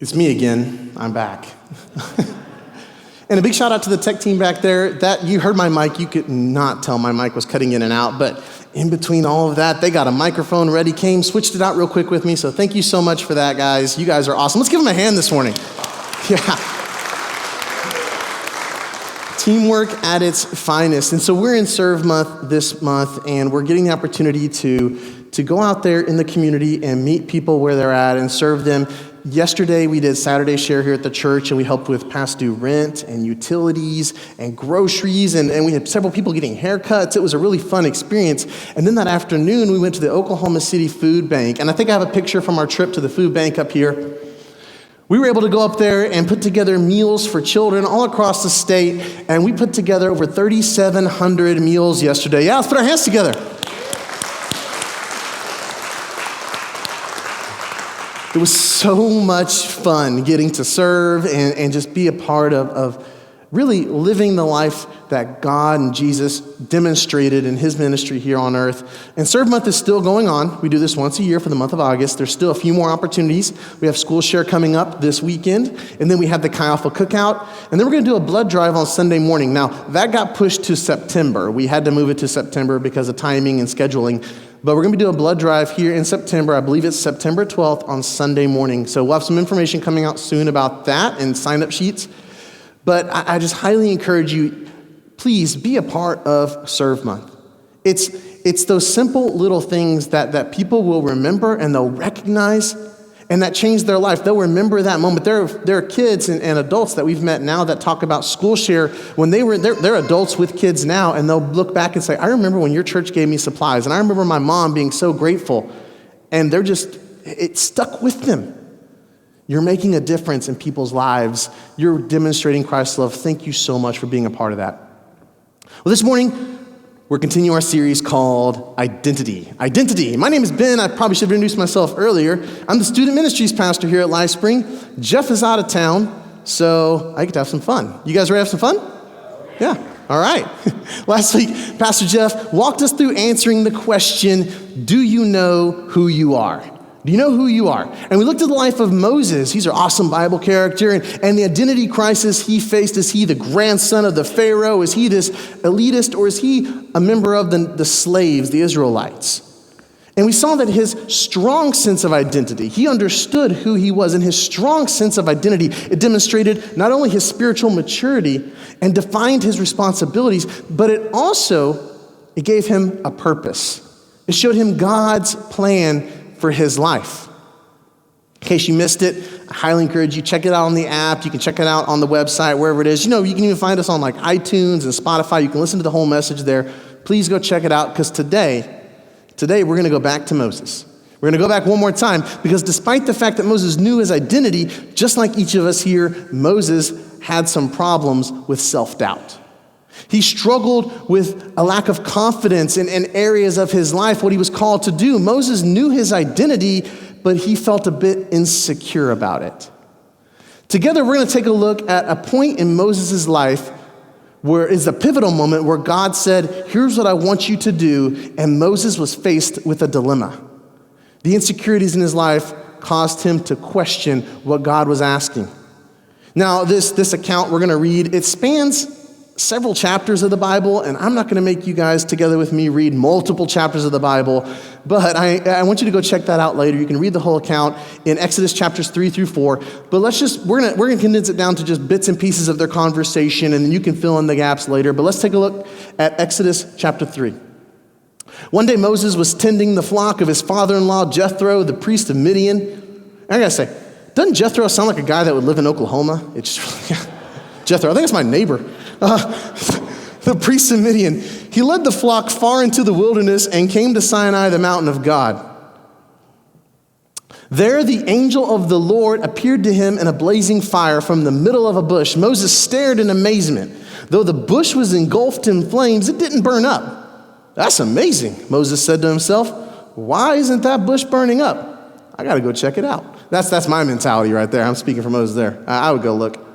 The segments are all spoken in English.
It's me again. I'm back. And a big shout out to the tech team back there. That you heard my mic. You could not tell my mic was cutting in and out, but in between all of that, they got a microphone ready, switched it out real quick with me. So thank you so much for that, guys. You guys are awesome. Let's give them a hand this morning. Yeah. Teamwork at its finest. And so we're in Serve Month this month, and we're getting the opportunity to go out there in the community and meet people where they're at and serve them. Yesterday, we did Saturday Share here at the church, and we helped with past due rent and utilities and groceries, and we had several people getting haircuts. It was a really fun experience. And then that afternoon, we went to the Oklahoma City Food Bank, and I think I have a picture from our trip to the food bank up here. We were able to go up there and put together meals for children all across the state, and we put together over 3,700 meals yesterday. Yeah, let's put our hands together. It was so much fun getting to serve and just be a part of really living the life that God and Jesus demonstrated in his ministry here on earth. And Serve Month is still going on. We do this once a year for the month of August. There's still a few more opportunities. We have School Share coming up this weekend, and then we have the Chi Alpha Cookout, and then we're going to do a blood drive on Sunday morning. Now, that got pushed to September. We had to move it to September because of timing and scheduling. But we're going to be doing a blood drive here in September. I believe it's September 12th on Sunday morning. So we'll have some information coming out soon about that and sign-up sheets. But I just highly encourage you, please be a part of Serve Month. It's those simple little things that people will remember and they'll recognize and that change their life. They'll remember that moment. There are kids and adults that we've met now that talk about School Share when they're adults with kids now, and they'll look back and say, I remember when your church gave me supplies, and I remember my mom being so grateful, and it stuck with them. You're making a difference in people's lives. You're demonstrating Christ's love. Thank you so much for being a part of that. Well, this morning, we're continuing our series called Identity. Identity. My name is Ben. I probably should have introduced myself earlier. I'm the student ministries pastor here at Live Spring. Jeff is out of town, so I get to have some fun. You guys ready to have some fun? Yeah. All right. Last week, Pastor Jeff walked us through answering the question, do you know who you are? Do you know who you are? And we looked at the life of Moses. He's our awesome Bible character. And the identity crisis he faced. Is he the grandson of the Pharaoh? Is he this elitist? Or is he a member of the slaves, the Israelites? And we saw that his strong sense of identity, he understood who he was. And his strong sense of identity, it demonstrated not only his spiritual maturity and defined his responsibilities, but it gave him a purpose. It showed him God's plan for his life. In case you missed it, I highly encourage you, check it out on the app. You can check it out on the website, wherever it is. You can even find us on like iTunes and Spotify. You can listen to the whole message there. Please go check it out, because today we're going to go back to Moses. We're going to go back one more time, because despite the fact that Moses knew his identity, just like each of us here, Moses had some problems with self-doubt. He struggled with a lack of confidence in areas of his life, what he was called to do. Moses knew his identity, but he felt a bit insecure about it. Together, we're going to take a look at a point in Moses' life where it's a pivotal moment where God said, here's what I want you to do, and Moses was faced with a dilemma. The insecurities in his life caused him to question what God was asking. Now, this account we're going to read, it spans several chapters of the Bible, and I'm not going to make you guys together with me read multiple chapters of the Bible, but I want you to go check that out later. You can read the whole account in Exodus chapters 3 through 4, but we're going to condense it down to just bits and pieces of their conversation, and then you can fill in the gaps later. But let's take a look at Exodus chapter 3. One day Moses was tending the flock of his father-in-law Jethro, the priest of Midian. I gotta say, doesn't Jethro sound like a guy that would live in Oklahoma? It's just Jethro, I think it's my neighbor. The priest of Midian. He led the flock far into the wilderness and came to Sinai, the mountain of God. There the angel of the Lord appeared to him in a blazing fire from the middle of a bush. Moses stared in amazement. Though the bush was engulfed in flames, it didn't burn up. That's amazing, Moses said to himself. Why isn't that bush burning up? I got to go check it out. That's my mentality right there. I'm speaking for Moses there. I would go look.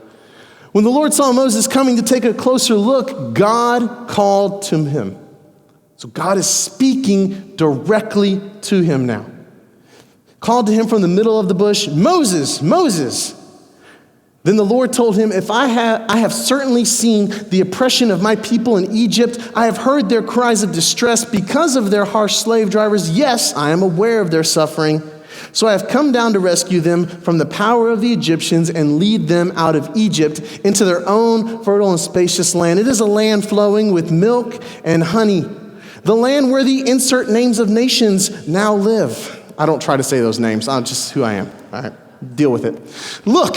When the Lord saw Moses coming to take a closer look, God called to him. So God is speaking directly to him now. called to him from the middle of the bush, "Moses, Moses." Then the Lord told him, I have certainly seen the oppression of my people in Egypt. I have heard their cries of distress because of their harsh slave drivers. Yes, I am aware of their suffering. So I have come down to rescue them from the power of the Egyptians and lead them out of Egypt into their own fertile and spacious land. It is a land flowing with milk and honey, the land where the insert names of nations now live. I don't try to say those names. I'm just who I am. All right, deal with it. Look,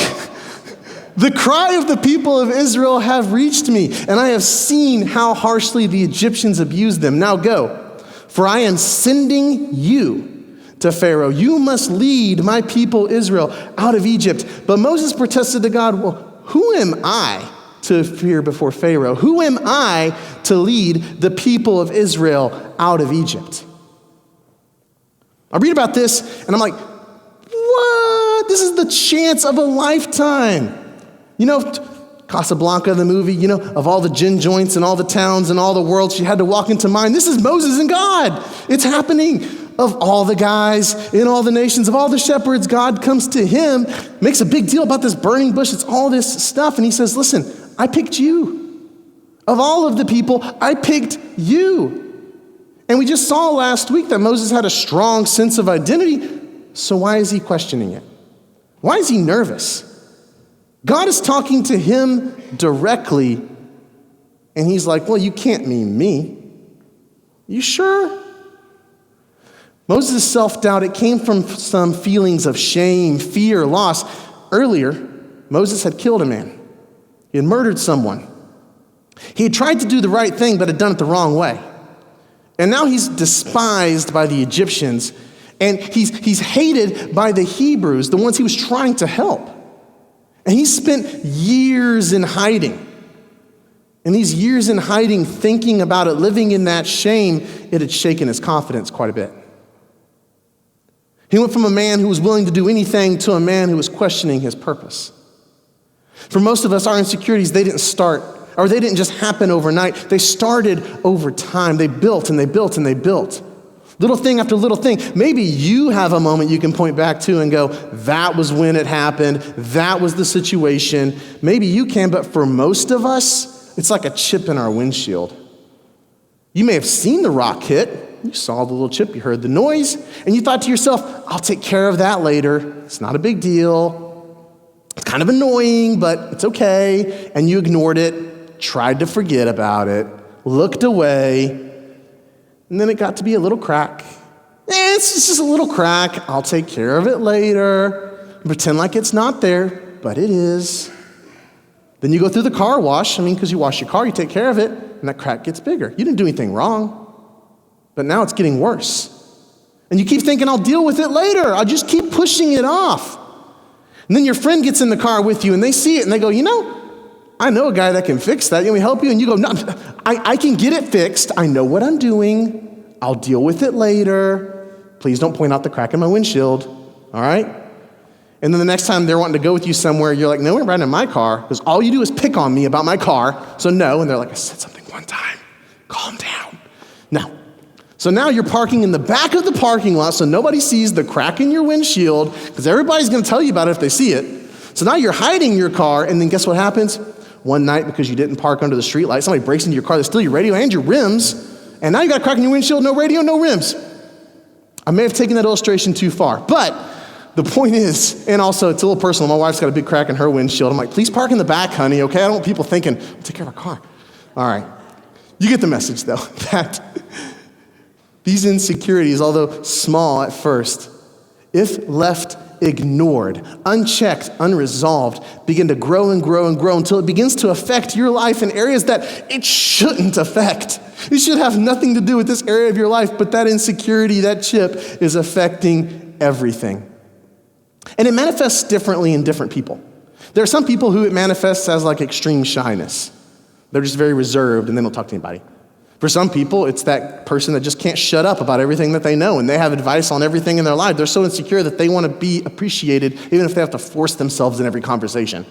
the cry of the people of Israel have reached me, and I have seen how harshly the Egyptians abused them. Now go, for I am sending you to Pharaoh. You must lead my people Israel out of Egypt. But Moses protested to God, well, who am I to appear before Pharaoh? Who am I to lead the people of Israel out of Egypt? I read about this, and I'm like, what? This is the chance of a lifetime. You know, Casablanca, the movie, of all the gin joints and all the towns and all the world she had to walk into mind. This is Moses and God. It's happening. Of all the guys in all the nations, of all the shepherds, God comes to him, makes a big deal about this burning bush. It's all this stuff. And he says, listen, I picked you. Of all of the people, I picked you. And we just saw last week that Moses had a strong sense of identity. So why is he questioning it? Why is he nervous? God is talking to him directly, and he's like, well, you can't mean me. You sure? Moses' self-doubt, it came from some feelings of shame, fear, loss. Earlier, Moses had killed a man. He had murdered someone. He had tried to do the right thing, but had done it the wrong way. And now he's despised by the Egyptians, and he's hated by the Hebrews, the ones he was trying to help. And he spent years in hiding. And these years in hiding, thinking about it, living in that shame, it had shaken his confidence quite a bit. He went from a man who was willing to do anything to a man who was questioning his purpose. For most of us, our insecurities, they didn't start, or they didn't just happen overnight. They started over time. They built and they built and they built. Little thing after little thing. Maybe you have a moment you can point back to and go, that was when it happened. That was the situation. Maybe you can, but for most of us, it's like a chip in our windshield. You may have seen the rock hit. You saw the little chip, you heard the noise, and you thought to yourself, I'll take care of that later. It's not a big deal. It's kind of annoying, but it's okay. And you ignored it, tried to forget about it, looked away, and then it got to be a little crack. It's just a little crack. I'll take care of it later. Pretend like it's not there, but it is. Then you go through the car wash. Because you wash your car, you take care of it, and that crack gets bigger. You didn't do anything wrong. But now it's getting worse. And you keep thinking, I'll deal with it later. I'll just keep pushing it off. And then your friend gets in the car with you and they see it and they go, I know a guy that can fix that. Can we help you? And you go, no, I can get it fixed. I know what I'm doing. I'll deal with it later. Please don't point out the crack in my windshield. All right? And then the next time they're wanting to go with you somewhere, you're like, no, we're riding in my car because all you do is pick on me about my car. So no. And they're like, I said something one time. Calm down. No. So now you're parking in the back of the parking lot so nobody sees the crack in your windshield because everybody's going to tell you about it if they see it. So now you're hiding your car, and then guess what happens? One night, because you didn't park under the streetlight, somebody breaks into your car, they steal your radio and your rims, and now you got a crack in your windshield, no radio, no rims. I may have taken that illustration too far, but the point is, and also it's a little personal, my wife's got a big crack in her windshield. I'm like, please park in the back, honey, okay? I don't want people thinking, we'll take care of our car. All right. You get the message, though, that these insecurities, although small at first, if left ignored, unchecked, unresolved, begin to grow and grow and grow until it begins to affect your life in areas that it shouldn't affect. It should have nothing to do with this area of your life, but that insecurity, that chip, is affecting everything. And it manifests differently in different people. There are some people who it manifests as like extreme shyness. They're just very reserved and they don't talk to anybody. For some people, it's that person that just can't shut up about everything that they know, and they have advice on everything in their life. They're so insecure that they want to be appreciated, even if they have to force themselves in every conversation.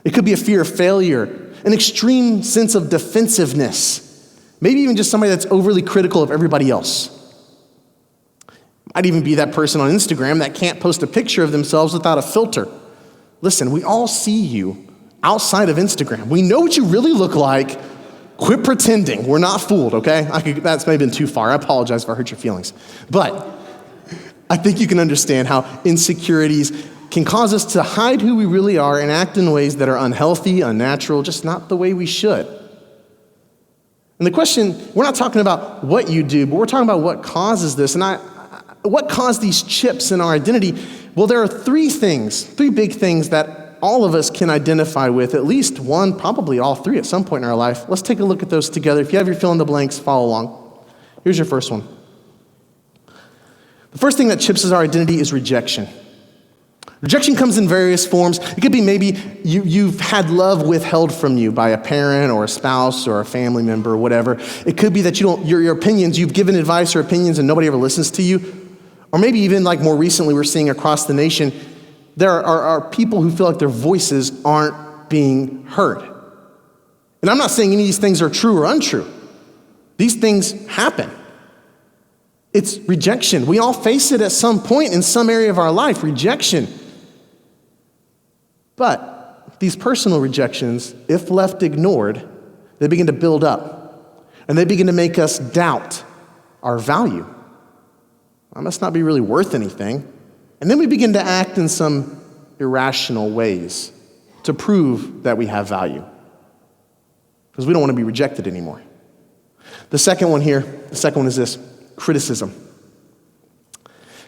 It could be a fear of failure, an extreme sense of defensiveness, maybe even just somebody that's overly critical of everybody else. Might even be that person on Instagram that can't post a picture of themselves without a filter. Listen, we all see you outside of Instagram. We know what you really look like. Quit pretending. We're not fooled, okay? That's maybe been too far. I apologize if I hurt your feelings. But I think you can understand how insecurities can cause us to hide who we really are and act in ways that are unhealthy, unnatural, just not the way we should. And the question, we're not talking about what you do, but we're talking about what causes this. And what caused these chips in our identity? Well, there are three big things that all of us can identify with, at least one, probably all three at some point in our life. Let's take a look at those together. If you have your fill in the blanks, follow along. Here's your first one. The first thing that chips our identity is rejection. Rejection comes in various forms. It could be maybe you've had love withheld from you by a parent or a spouse or a family member or whatever. It could be that your opinions, you've given advice or opinions and nobody ever listens to you. Or maybe even like more recently we're seeing across the nation, there are people who feel like their voices aren't being heard. And I'm not saying any of these things are true or untrue. These things happen. It's rejection. We all face it at some point in some area of our life, rejection. But these personal rejections, if left ignored, they begin to build up. And they begin to make us doubt our value. I must not be really worth anything. And then we begin to act in some irrational ways to prove that we have value. Because we don't want to be rejected anymore. The second one is this, criticism.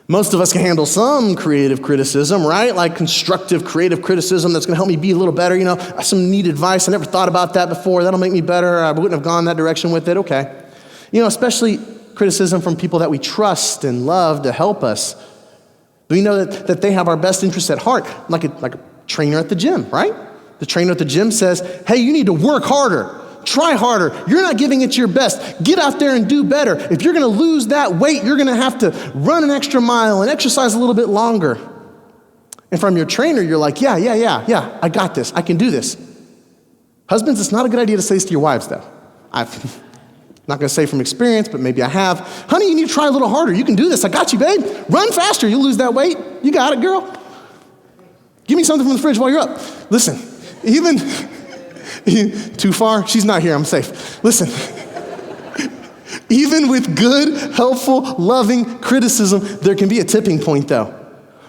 Most of us can handle some creative criticism, right? Like constructive creative criticism that's going to help me be a little better. Some neat advice. I never thought about that before. That'll make me better. I wouldn't have gone that direction with it. Okay. Especially criticism from people that we trust and love to help us. We know that they have our best interests at heart, like a trainer at the gym, right? The trainer at the gym says, hey, you need to work harder. Try harder. You're not giving it your best. Get out there and do better. If you're going to lose that weight, you're going to have to run an extra mile and exercise a little bit longer. And from your trainer, you're like, yeah, I got this. I can do this. Husbands, it's not a good idea to say this to your wives, though. I'm not going to say from experience, but maybe I have. Honey, you need to try a little harder. You can do this. I got you, babe. Run faster. You'll lose that weight. You got it, girl. Give me something from the fridge while you're up. Listen, even... Too far? She's not here. I'm safe. Listen, even with good, helpful, loving criticism, there can be a tipping point, though.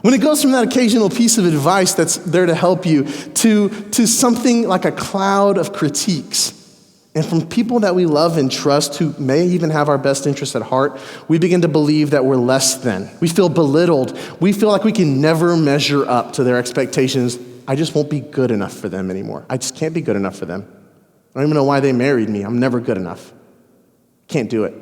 When it goes from that occasional piece of advice that's there to help you to something like a cloud of critiques, and from people that we love and trust who may even have our best interests at heart, we begin to believe that we're less than. We feel belittled. We feel like we can never measure up to their expectations. I just won't be good enough for them anymore. I just can't be good enough for them. I don't even know why they married me. I'm never good enough. Can't do it.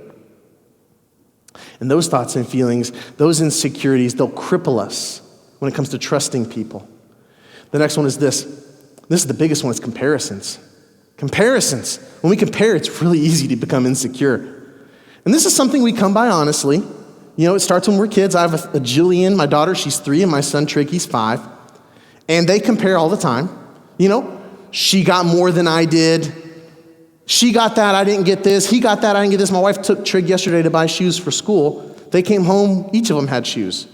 And those thoughts and feelings, those insecurities, they'll cripple us when it comes to trusting people. The next one is this. This is the biggest one. It's comparisons. Comparisons. When we compare, it's really easy to become insecure. And this is something we come by honestly. It starts when we're kids. I have a Jillian, my daughter, she's 3, and my son, Trig, he's 5. And they compare all the time. She got more than I did. She got that, I didn't get this. He got that, I didn't get this. My wife took Trig yesterday to buy shoes for school. They came home, each of them had shoes.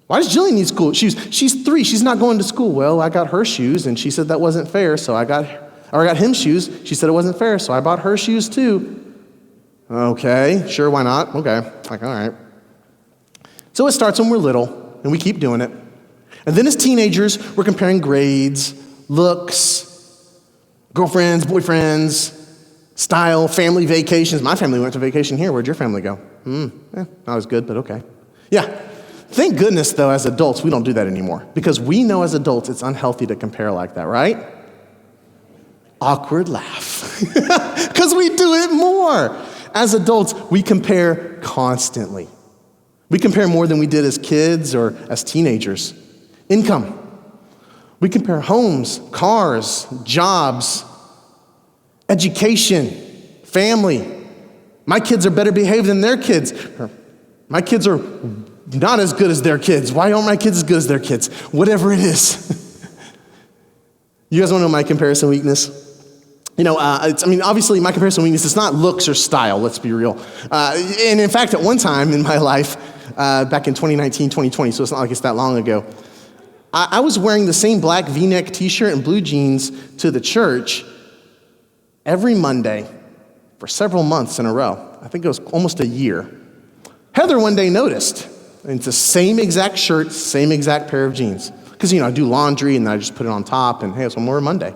Why does Jillian need school shoes? She's 3, she's not going to school. Well, I got her shoes, and she said that wasn't fair, so I got him shoes. She said it wasn't fair, so I bought her shoes too. Okay, sure, why not? Okay, all right. So it starts when we're little, and we keep doing it. And then as teenagers, we're comparing grades, looks, girlfriends, boyfriends, style, family vacations. My family went to vacation here. Where'd your family go? Not as good, but okay. Yeah. Thank goodness, though, as adults, we don't do that anymore. Because we know as adults it's unhealthy to compare like that, right? Awkward laugh. Because we do it more. As adults, we compare constantly. We compare more than we did as kids or as teenagers. Income. We compare homes, cars, jobs, education, family. My kids are better behaved than their kids. My kids are not as good as their kids. Why aren't my kids as good as their kids? Whatever it is. You guys want to know my comparison weakness? Obviously my comparison weakness is not looks or style, let's be real. And in fact, at one time in my life, back in 2019, 2020, so it's not like it's that long ago. I was wearing the same black V-neck t-shirt and blue jeans to the church every Monday for several months in a row. I think it was almost a year. Heather one day noticed, and it's the same exact shirt, same exact pair of jeans. Because, I do laundry and I just put it on top and hey, it's one more Monday.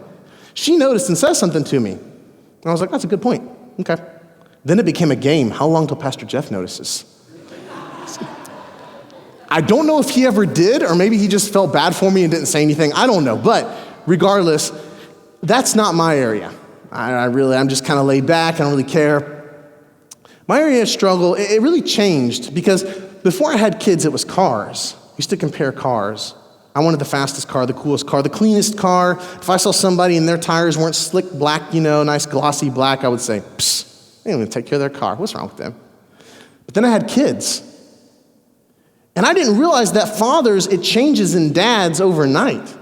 She noticed and said something to me. And I was like, that's a good point. Okay. Then it became a game. How long till Pastor Jeff notices? I don't know if he ever did, or maybe he just felt bad for me and didn't say anything. I don't know. But regardless, that's not my area. I'm just kind of laid back. I don't really care. My area of struggle, it really changed because before I had kids, it was cars. I used to compare cars. I wanted the fastest car, the coolest car, the cleanest car. If I saw somebody and their tires weren't slick black, nice glossy black, I would say, psst, they don't even take care of their car. What's wrong with them? But then I had kids. And I didn't realize that fathers, it changes in dads overnight.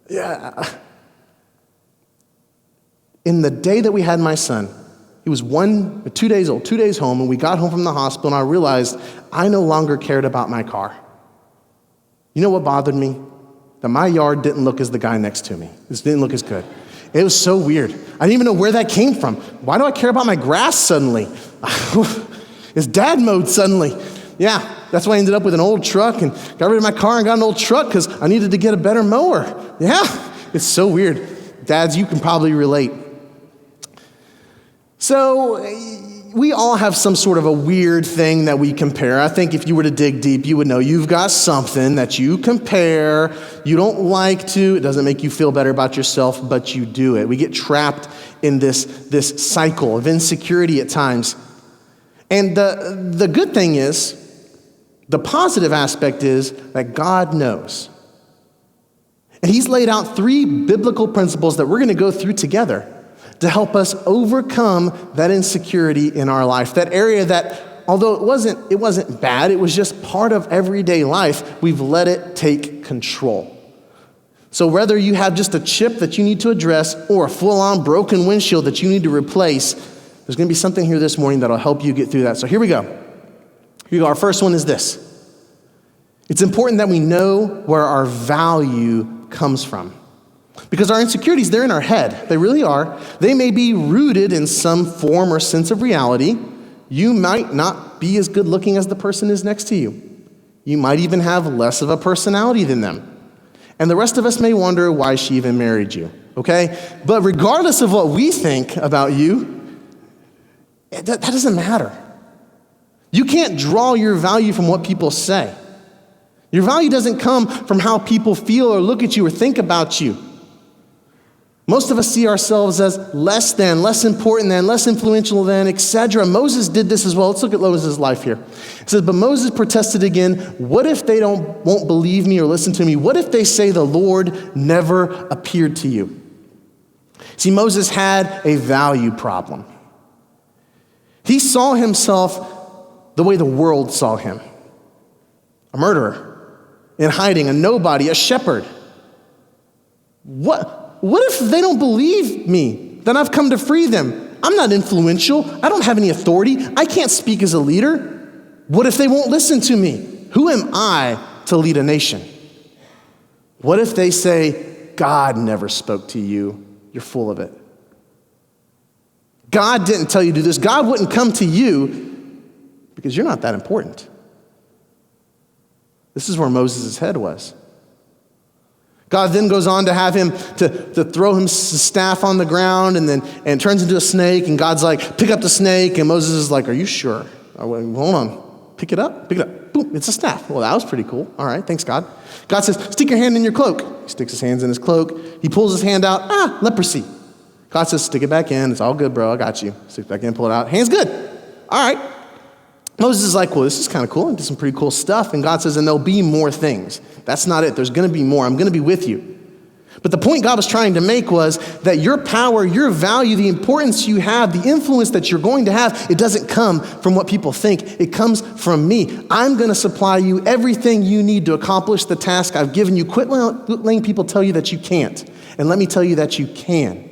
Yeah. In the day that we had my son, he was 2 days old, 2 days home, and we got home from the hospital, and I realized I no longer cared about my car. You know what bothered me? That my yard didn't look as the guy next to me. It didn't look as good. It was so weird. I didn't even know where that came from. Why do I care about my grass suddenly? It's dad mode suddenly. Yeah, that's why I ended up with an old truck and got rid of my car and got an old truck because I needed to get a better mower. Yeah, it's so weird. Dads, you can probably relate. So we all have some sort of a weird thing that we compare. I think if you were to dig deep, you would know you've got something that you compare. You don't like to. It doesn't make you feel better about yourself, but you do it. We get trapped in this cycle of insecurity at times. And the good thing is, the positive aspect is that God knows. And he's laid out 3 biblical principles that we're going to go through together to help us overcome that insecurity in our life. That area that, although it wasn't bad, it was just part of everyday life, we've let it take control. So whether you have just a chip that you need to address or a full-on broken windshield that you need to replace, there's going to be something here this morning that'll help you get through that. So here we go. Our first one is this. It's important that we know where our value comes from. Because our insecurities, they're in our head. They really are. They may be rooted in some form or sense of reality. You might not be as good looking as the person is next to you. You might even have less of a personality than them. And the rest of us may wonder why she even married you, okay? But regardless of what we think about you, that doesn't matter. You can't draw your value from what people say. Your value doesn't come from how people feel or look at you or think about you. Most of us see ourselves as less than, less important than, less influential than, etc. Moses did this as well. Let's look at Moses' life here. It says, but Moses protested again, what if they won't believe me or listen to me? What if they say the Lord never appeared to you? See, Moses had a value problem. He saw himself the way the world saw him. A murderer, in hiding, a nobody, a shepherd. What if they don't believe me? Then I've come to free them. I'm not influential. I don't have any authority. I can't speak as a leader. What if they won't listen to me? Who am I to lead a nation? What if they say, God never spoke to you? You're full of it. God didn't tell you to do this. God wouldn't come to you because you're not that important. This is where Moses' head was. God then goes on to have him to throw his staff on the ground and turns into a snake. And God's like, pick up the snake. And Moses is like, are you sure? Hold on. Pick it up. Boom, it's a staff. Well, that was pretty cool. All right, thanks, God. God says, stick your hand in your cloak. He sticks his hands in his cloak. He pulls his hand out. Leprosy. God says, stick it back in. It's all good, bro. I got you. Stick it back in, pull it out. Hand's good. All right. Moses is like, well, this is kind of cool. I did some pretty cool stuff. And God says, and there'll be more things. That's not it. There's going to be more. I'm going to be with you. But the point God was trying to make was that your power, your value, the importance you have, the influence that you're going to have, it doesn't come from what people think. It comes from me. I'm going to supply you everything you need to accomplish the task I've given you. Quit letting people tell you that you can't. And let me tell you that you can.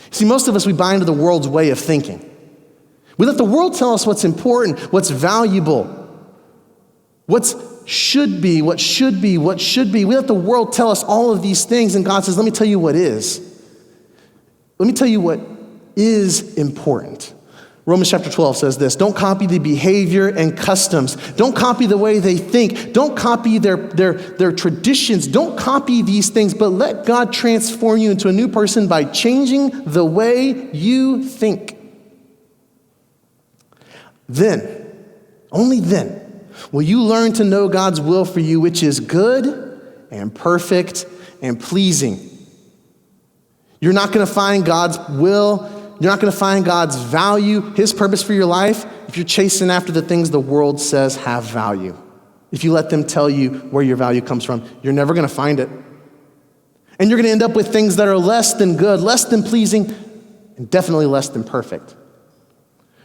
See, most of us, we buy into the world's way of thinking. We let the world tell us what's important, what's valuable, what should be. We let the world tell us all of these things, and God says, let me tell you what is. Let me tell you what is important. Romans chapter 12 says this: don't copy the behavior and customs. Don't copy the way they think. Don't copy their traditions. Don't copy these things, but let God transform you into a new person by changing the way you think. Then, only then, will you learn to know God's will for you, which is good and perfect and pleasing. You're not going to find God's will. You're not going to find God's value, his purpose for your life, if you're chasing after the things the world says have value. If you let them tell you where your value comes from, you're never going to find it. And you're going to end up with things that are less than good, less than pleasing, and definitely less than perfect.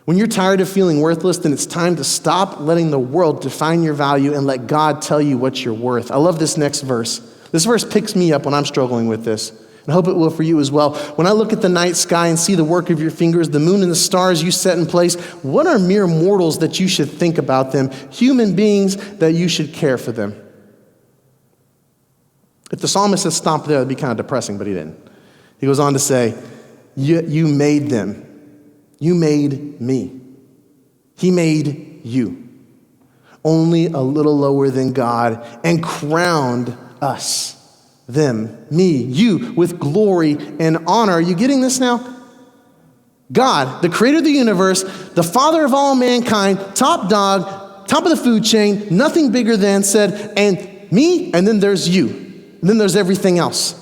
When you're tired of feeling worthless, then it's time to stop letting the world define your value and let God tell you what you're worth. I love this next verse. This verse picks me up when I'm struggling with this. And I hope it will for you as well. When I look at the night sky and see the work of your fingers, the moon and the stars you set in place, what are mere mortals that you should think about them, human beings that you should care for them? If the psalmist had stopped there, it'd be kind of depressing, but he didn't. He goes on to say, you made them. You made me. He made you. Only a little lower than God, and crowned us. Them, me, you, with glory and honor. Are you getting this now? God, the creator of the universe, the father of all mankind, top dog, top of the food chain, nothing bigger than, said, and me, and then there's you. And then there's everything else.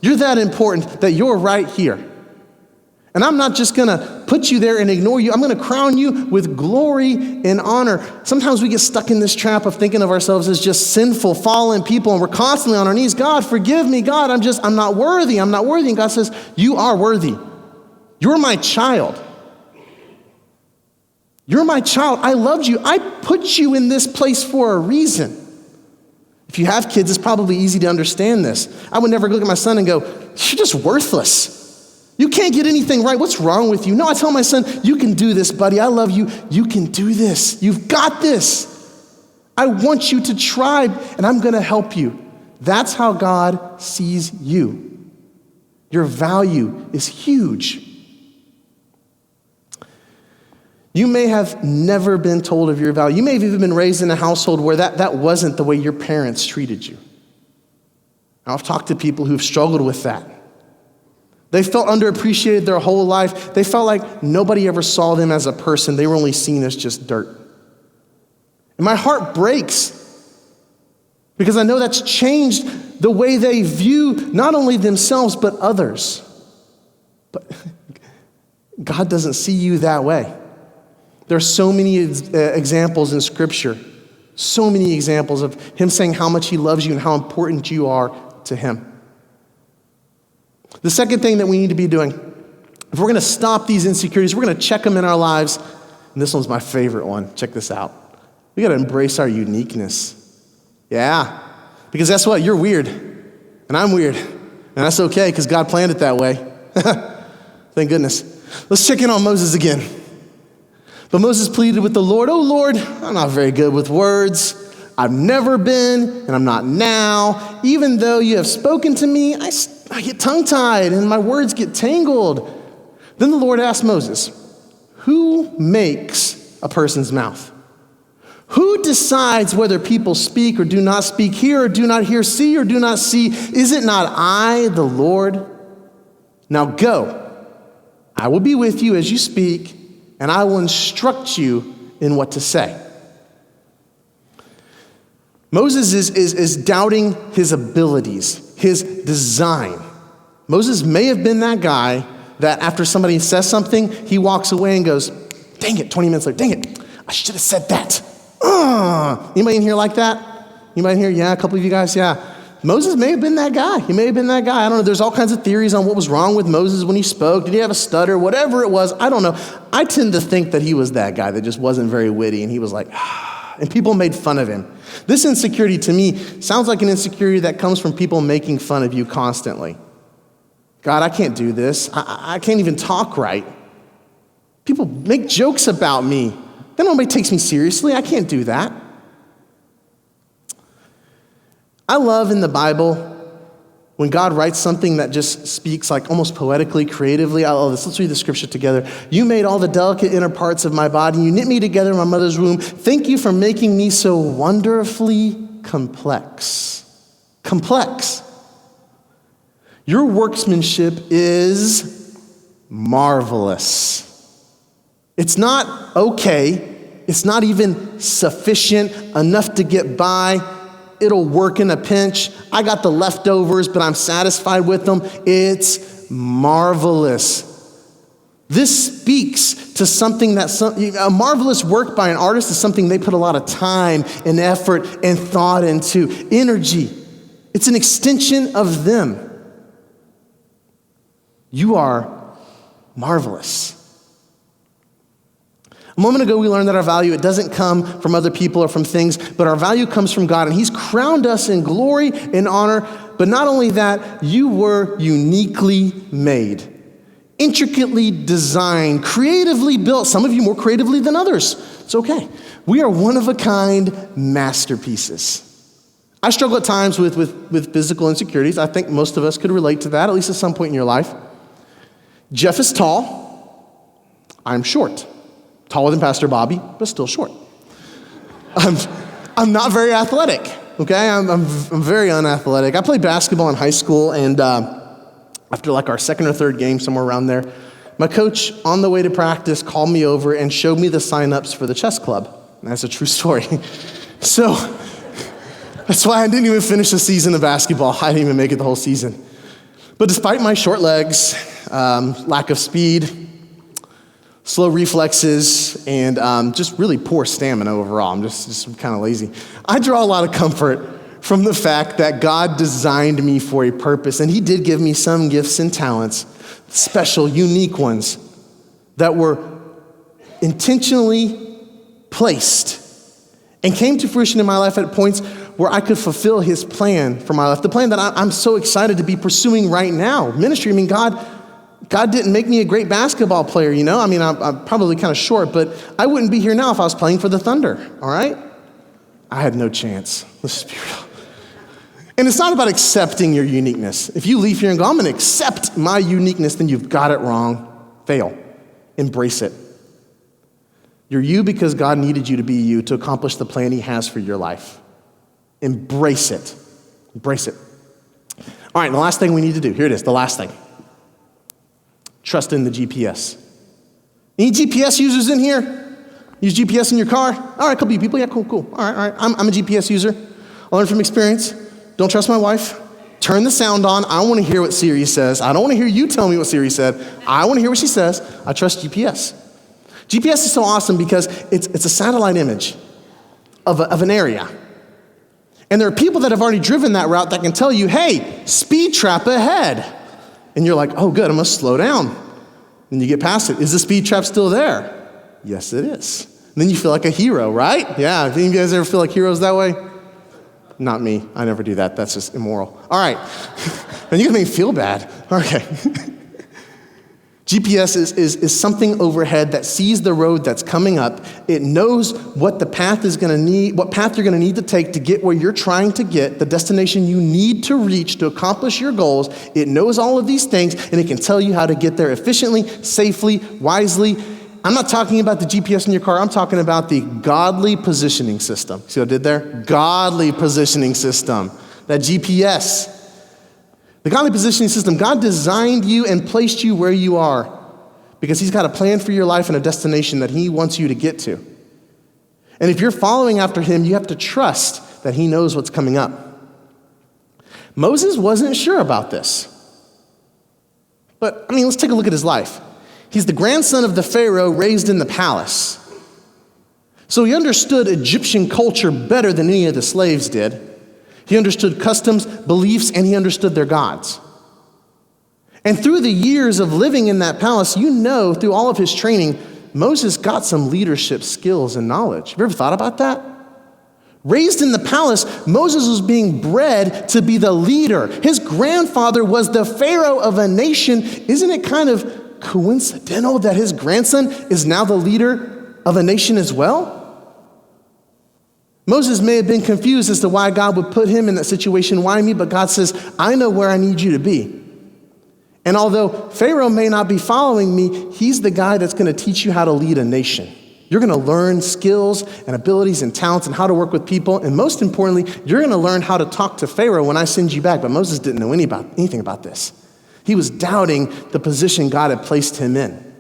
You're that important that you're right here. And I'm not just gonna put you there and ignore you. I'm gonna crown you with glory and honor. Sometimes we get stuck in this trap of thinking of ourselves as just sinful, fallen people, and we're constantly on our knees. God, forgive me. God, I'm not worthy. I'm not worthy. And God says, you are worthy. You're my child. You're my child. I loved you. I put you in this place for a reason. If you have kids, it's probably easy to understand this. I would never look at my son and go, you're just worthless. You can't get anything right. What's wrong with you? No, I tell my son, you can do this, buddy. I love you. You can do this. You've got this. I want you to try, and I'm going to help you. That's how God sees you. Your value is huge. You may have never been told of your value. You may have even been raised in a household where that wasn't the way your parents treated you. I've talked to people who've struggled with that. They felt underappreciated their whole life. They felt like nobody ever saw them as a person. They were only seen as just dirt. And my heart breaks because I know that's changed the way they view not only themselves, but others. But God doesn't see you that way. There are so many examples in Scripture, so many examples of him saying how much he loves you and how important you are to him. The second thing that we need to be doing, if we're going to stop these insecurities, we're going to check them in our lives. And this one's my favorite one. Check this out. We got to embrace our uniqueness. Yeah. Because guess what? You're weird. And I'm weird. And that's okay because God planned it that way. Thank goodness. Let's check in on Moses again. But Moses pleaded with the Lord, "Oh Lord, I'm not very good with words. I've never been, and I'm not now. Even though you have spoken to me, I get tongue-tied and my words get tangled." Then the Lord asked Moses, "Who makes a person's mouth? Who decides whether people speak or do not speak, hear or do not hear, see or do not see? Is it not I, the Lord? Now go. I will be with you as you speak, and I will instruct you in what to say." Moses is doubting his abilities, his design. Moses may have been that guy that after somebody says something, he walks away and goes, dang it, 20 minutes later, dang it, I should have said that. Anybody in here like that? Anybody in here? Yeah, a couple of you guys, yeah. Moses may have been that guy. He may have been that guy. I don't know. There's all kinds of theories on what was wrong with Moses when he spoke. Did he have a stutter? Whatever it was, I don't know. I tend to think that he was that guy that just wasn't very witty, and he was like, and people made fun of him. This insecurity to me sounds like an insecurity that comes from people making fun of you constantly. God, I can't do this. I can't even talk right. People make jokes about me. Then nobody takes me seriously. I can't do that. I love in the Bible when God writes something that just speaks like almost poetically, creatively. I love this. Let's read the scripture together. You made all the delicate inner parts of my body. You knit me together in my mother's womb. Thank you for making me so wonderfully complex. Complex. Your workmanship is marvelous. It's not okay. It's not even sufficient enough to get by. It'll work in a pinch. I got the leftovers, but I'm satisfied with them. It's marvelous. This speaks to something a marvelous work by an artist is something they put a lot of time and effort and thought into, energy. It's an extension of them. You are marvelous. A moment ago, we learned that our value, it doesn't come from other people or from things, but our value comes from God. And he's crowned us in glory and honor. But not only that, you were uniquely made, intricately designed, creatively built. Some of you more creatively than others. It's okay. We are one-of-a-kind masterpieces. I struggle at times with physical insecurities. I think most of us could relate to that, at least at some point in your life. Jeff is tall. I'm short. Taller than Pastor Bobby, but still short. I'm not very athletic, okay? I'm very unathletic. I played basketball in high school, and after like our second or third game, somewhere around there, my coach, on the way to practice, called me over and showed me the sign-ups for the chess club. And that's a true story. So that's why I didn't even finish the season of basketball. I didn't even make it the whole season. But despite my short legs, lack of speed, slow reflexes, and just really poor stamina overall. I'm just kind of lazy. I draw a lot of comfort from the fact that God designed me for a purpose, and he did give me some gifts and talents, special, unique ones, that were intentionally placed and came to fruition in my life at points where I could fulfill his plan for my life, the plan that I'm so excited to be pursuing right now. Ministry, I mean, God didn't make me a great basketball player, you know? I mean, I'm probably kind of short, but I wouldn't be here now if I was playing for the Thunder, all right? I had no chance. Let's just be real. And it's not about accepting your uniqueness. If you leave here and go, I'm going to accept my uniqueness, then you've got it wrong. Fail. Embrace it. You're you because God needed you to be you to accomplish the plan he has for your life. Embrace it. Embrace it. All right, the last thing we need to do. Here it is, the last thing. Trust in the GPS. Any GPS users in here? Use GPS in your car? All right, a couple of you people. Yeah, cool. All right. I'm a GPS user. I learned from experience. Don't trust my wife. Turn the sound on. I want to hear what Siri says. I don't want to hear you tell me what Siri said. I want to hear what she says. I trust GPS. GPS is so awesome because it's a satellite image of an area. And there are people that have already driven that route that can tell you, hey, speed trap ahead. And you're like, oh, good, I'm going to slow down. And you get past it. Is the speed trap still there? Yes, it is. And then you feel like a hero, right? Yeah, do you guys ever feel like heroes that way? Not me. I never do that. That's just immoral. All right. And you can make me feel bad. Okay. GPS is something overhead that sees the road that's coming up. It knows what the path is going to need, what path you're going to need to take to get where you're trying to get, the destination you need to reach to accomplish your goals. It knows all of these things, and it can tell you how to get there efficiently, safely, wisely. I'm not talking about the GPS in your car. I'm talking about the godly positioning system. See what I did there? Godly positioning system. That GPS. The godly positioning system, God designed you and placed you where you are because he's got a plan for your life and a destination that he wants you to get to. And if you're following after him, you have to trust that he knows what's coming up. Moses wasn't sure about this. But, let's take a look at his life. He's the grandson of the Pharaoh raised in the palace. So he understood Egyptian culture better than any of the slaves did. He understood customs, beliefs, and he understood their gods. And through the years of living in that palace, through all of his training, Moses got some leadership skills and knowledge. Have you ever thought about that? Raised in the palace, Moses was being bred to be the leader. His grandfather was the Pharaoh of a nation. Isn't it kind of coincidental that his grandson is now the leader of a nation as well? Moses may have been confused as to why God would put him in that situation. Why me? But God says, I know where I need you to be. And although Pharaoh may not be following me, he's the guy that's going to teach you how to lead a nation. You're going to learn skills and abilities and talents and how to work with people. And most importantly, you're going to learn how to talk to Pharaoh when I send you back. But Moses didn't know anything about this. He was doubting the position God had placed him in.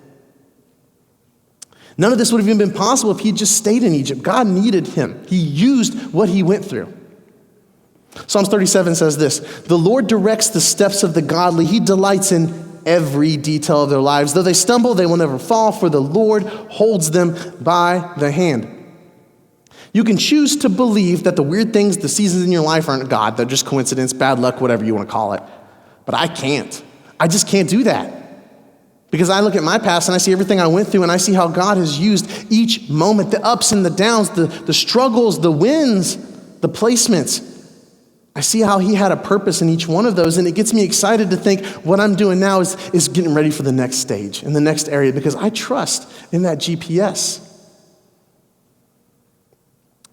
None of this would have even been possible if he'd just stayed in Egypt. God needed him. He used what he went through. Psalms 37 says this, the Lord directs the steps of the godly. He delights in every detail of their lives. Though they stumble, they will never fall, for the Lord holds them by the hand. You can choose to believe that the weird things, the seasons in your life aren't God. They're just coincidence, bad luck, whatever you want to call it. But I can't. I just can't do that. Because I look at my past and I see everything I went through and I see how God has used each moment, the ups and the downs, the struggles, the wins, the placements. I see how he had a purpose in each one of those, and it gets me excited to think what I'm doing now is getting ready for the next stage and the next area because I trust in that GPS.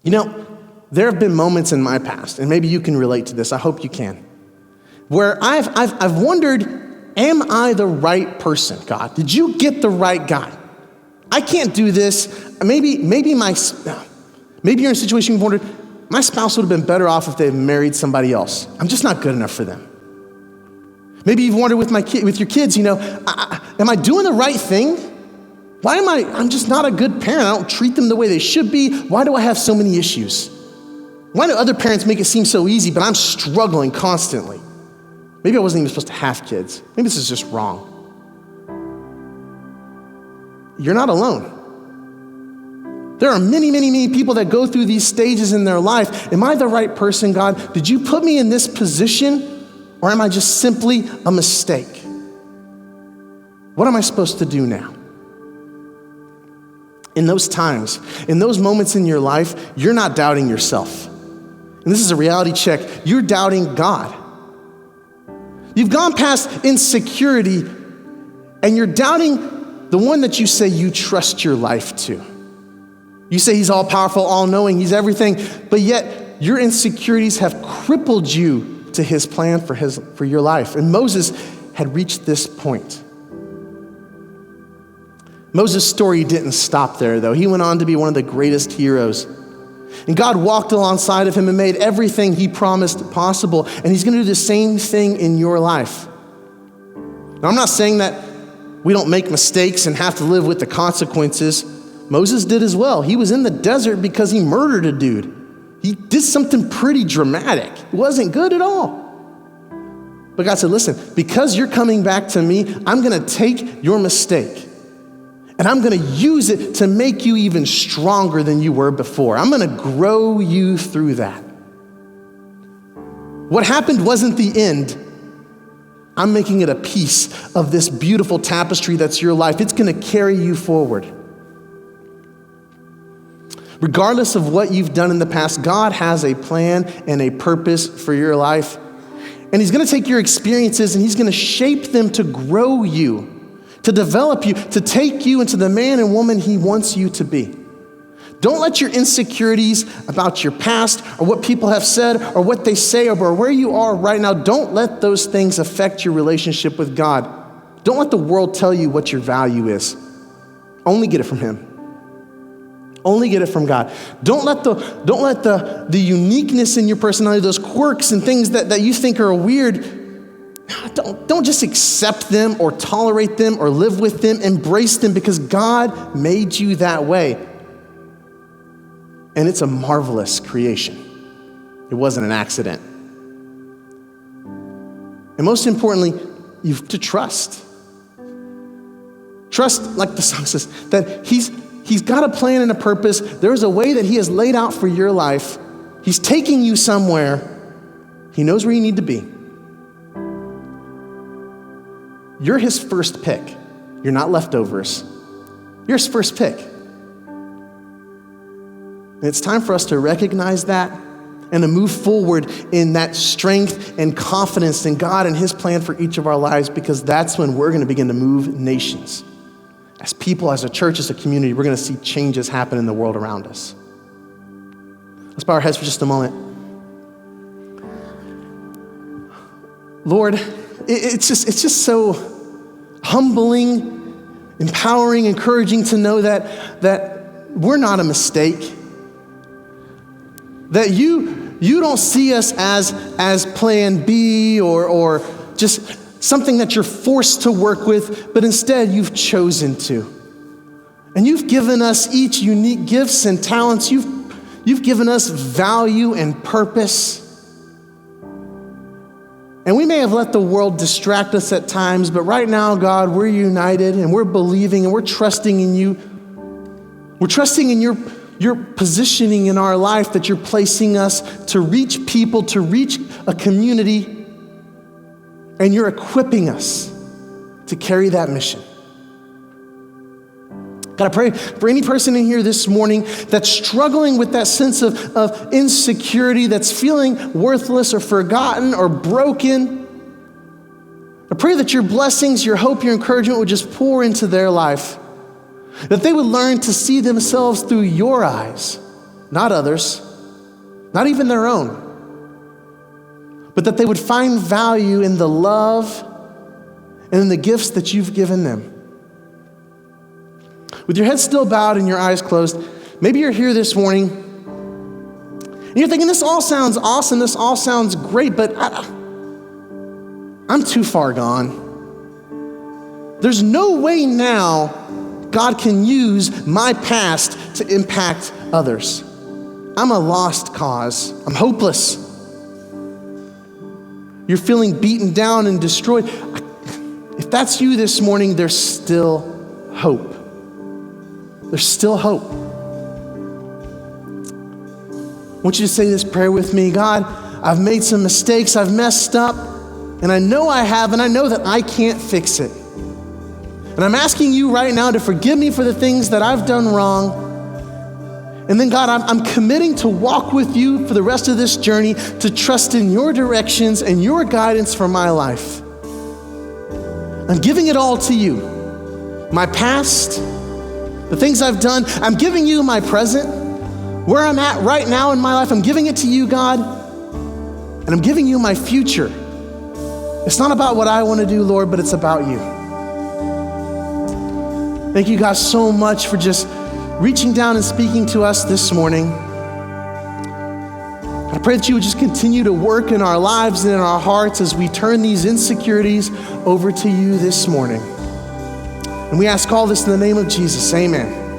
You know, there have been moments in my past, and maybe you can relate to this, I hope you can, where I've wondered, am I the right person, God? Did you get the right guy? I can't do this. Maybe you're in a situation you've wondered, my spouse would have been better off if they had married somebody else. I'm just not good enough for them. Maybe you've wondered with your kids, am I doing the right thing? I'm just not a good parent. I don't treat them the way they should be. Why do I have so many issues? Why do other parents make it seem so easy, but I'm struggling constantly? Maybe I wasn't even supposed to have kids. Maybe this is just wrong. You're not alone. There are many, many, many people that go through these stages in their life. Am I the right person, God? Did you put me in this position, or am I just simply a mistake? What am I supposed to do now? In those times, in those moments in your life, you're not doubting yourself. And this is a reality check. You're doubting God. You've gone past insecurity, and you're doubting the one that you say you trust your life to. You say he's all powerful, all knowing, he's everything, but yet your insecurities have crippled you to his plan for your life. And Moses had reached this point. Moses' story didn't stop there, though. He went on to be one of the greatest heroes. And God walked alongside of him and made everything he promised possible. And he's going to do the same thing in your life. Now, I'm not saying that we don't make mistakes and have to live with the consequences. Moses did as well. He was in the desert because he murdered a dude. He did something pretty dramatic. It wasn't good at all. But God said, listen, because you're coming back to me, I'm going to take your mistake and I'm going to use it to make you even stronger than you were before. I'm going to grow you through that. What happened wasn't the end. I'm making it a piece of this beautiful tapestry that's your life. It's going to carry you forward. Regardless of what you've done in the past, God has a plan and a purpose for your life. And he's going to take your experiences and he's going to shape them to grow you, to develop you, to take you into the man and woman he wants you to be. Don't let your insecurities about your past or what people have said or what they say or where you are right now, don't let those things affect your relationship with God. Don't let the world tell you what your value is. Only get it from him. Only get it from God. Don't let the uniqueness in your personality, those quirks and things that you think are weird, don't just accept them or tolerate them or live with them, embrace them because God made you that way. And it's a marvelous creation. It wasn't an accident. And most importantly, you have to trust. Trust, like the song says, that He's got a plan and a purpose. There's a way that he has laid out for your life. He's taking you somewhere. He knows where you need to be. You're his first pick. You're not leftovers. You're his first pick. And it's time for us to recognize that and to move forward in that strength and confidence in God and his plan for each of our lives, because that's when we're going to begin to move nations. As people, as a church, as a community, we're going to see changes happen in the world around us. Let's bow our heads for just a moment. Lord, it's just so humbling, empowering, encouraging to know that we're not a mistake. That you don't see us as plan B or just something that you're forced to work with, but instead you've chosen to. And you've given us each unique gifts and talents. You've given us value and purpose. And we may have let the world distract us at times, but right now, God, we're united and we're believing and we're trusting in you. We're trusting in your positioning in our life, that you're placing us to reach people, to reach a community, and you're equipping us to carry that mission. God, I pray for any person in here this morning that's struggling with that sense of insecurity, that's feeling worthless or forgotten or broken. I pray that your blessings, your hope, your encouragement would just pour into their life. That they would learn to see themselves through your eyes, not others, not even their own, but that they would find value in the love and in the gifts that you've given them. With your head still bowed and your eyes closed, maybe you're here this morning and you're thinking, this all sounds awesome, this all sounds great, but I'm too far gone. There's no way now God can use my past to impact others. I'm a lost cause. I'm hopeless. You're feeling beaten down and destroyed. If that's you this morning, there's still hope. There's still hope. I want you to say this prayer with me. God, I've made some mistakes. I've messed up. And I know I have, and I know that I can't fix it. And I'm asking you right now to forgive me for the things that I've done wrong. And then God, I'm committing to walk with you for the rest of this journey, to trust in your directions and your guidance for my life. I'm giving it all to you. My past, the things I've done, I'm giving you my present. Where I'm at right now in my life, I'm giving it to you, God. And I'm giving you my future. It's not about what I want to do, Lord, but it's about you. Thank you, God, so much for just reaching down and speaking to us this morning. I pray that you would just continue to work in our lives and in our hearts as we turn these insecurities over to you this morning. And we ask all this in the name of Jesus. Amen.